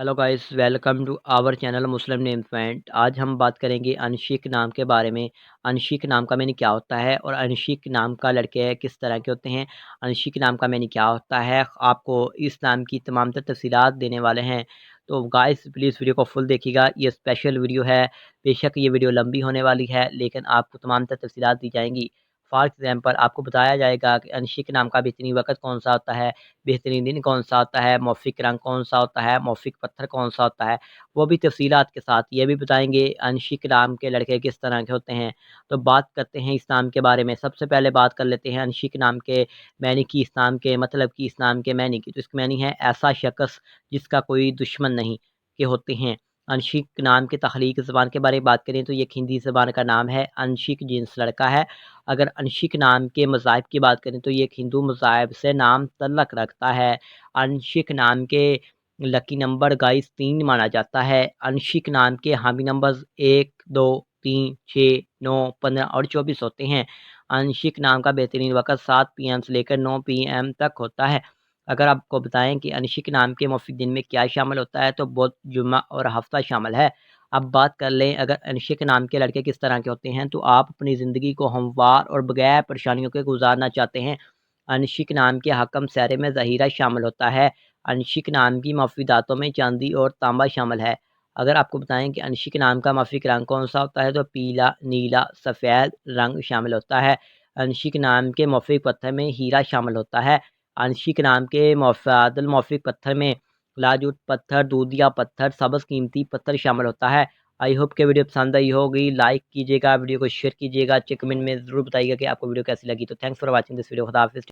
Hello guys, welcome to our channel Muslim name point. आज हम बात करेंगे अनशिक नाम के बारे में। अनशिक नाम का मीनिंग क्या होता है और अनशिक नाम का लड़के किस तरह के होते हैं। अनशिक नाम का मीनिंग क्या होता है, आपको इस नाम की तमाम तर तफसीलात देने वाले हैं। तो गाइस प्लीज़ वीडियो को फुल देखिएगा, ये स्पेशल वीडियो है। बेशक ये वीडियो लंबी होने वाली है लेकिन आपको तमाम तर तफसीलात दी जाएंगी। फॉर एग्जांपल आपको बताया जाएगा कि अनशिक नाम का बेहतरीन वक़्त कौन सा होता है, बेहतरीन दिन कौन सा होता है, मौफ़िक रंग कौन सा होता है, मौफ़िक पत्थर कौन सा होता है। वो भी तफ़सीलात के साथ ये भी बताएँगे अनशिक नाम के लड़के किस तरह के होते हैं। तो बात करते हैं इस नाम के बारे में। सबसे पहले बात कर लेते हैं अनशिक नाम के मायने की, इस नाम के मतलब की, इस नाम के मायने की। तो इसका मायने है ऐसा शख़्स जिसका कोई दुश्मन नहीं, के होते हैं। अनशिक नाम के तख्लीक ज़बान के बारे में बात करें तो ये एक हिंदी ज़बान का नाम है। अनशिक जिन्स लड़का है। अगर अनशिक नाम के मज़ाहिब की बात करें तो ये एक हिंदू मज़ाहिब से नाम तल्लक़ रखता है। अनशिक नाम के लकी नंबर गाइस 3 माना जाता है। अनशिक नाम के हामी नंबर्स 1, 2, 3, 6, 9, 15 और 24 होते हैं। अनशिक नाम का बेहतरीन वक़्त 7 पीएम से लेकर 9 पीएम तक होता है। अगर आपको बताएं कि अनशिक नाम के मौफ़िक दिन में क्या शामिल होता है तो बुध, जुम्मा और हफ्ता शामिल है। अब बात कर लें अगर अनशिक नाम के लड़के किस तरह के होते हैं, तो आप अपनी ज़िंदगी को हमवार और बगैर परेशानियों के गुजारना चाहते हैं। अनशिक नाम के हकम सहरे में ज़हीरा शामिल होता है। अनशिक नाम की मफीदातों में चांदी और तांबा शामिल है। अगर आपको बताएं कि अनशिक नाम का माफिक रंग कौन सा होता है तो पीला, नीला, सफ़ेद रंग शामिल होता है। अनशिक नाम के मौफिक पत्थर में हीरा शामिल होता है। अनशिक नाम के मफादल मौफिक पत्थर में लाजूट पत्थर, दूधिया पत्थर, सब्ज़ कीमती पत्थर शामिल होता है। आई होप कि वीडियो पसंद आई होगी। लाइक कीजिएगा, वीडियो को शेयर कीजिएगा, कमेंट में ज़रूर बताइएगा कि आपको वीडियो कैसी लगी। तो thanks for watching this video. खुदा हाफिज़।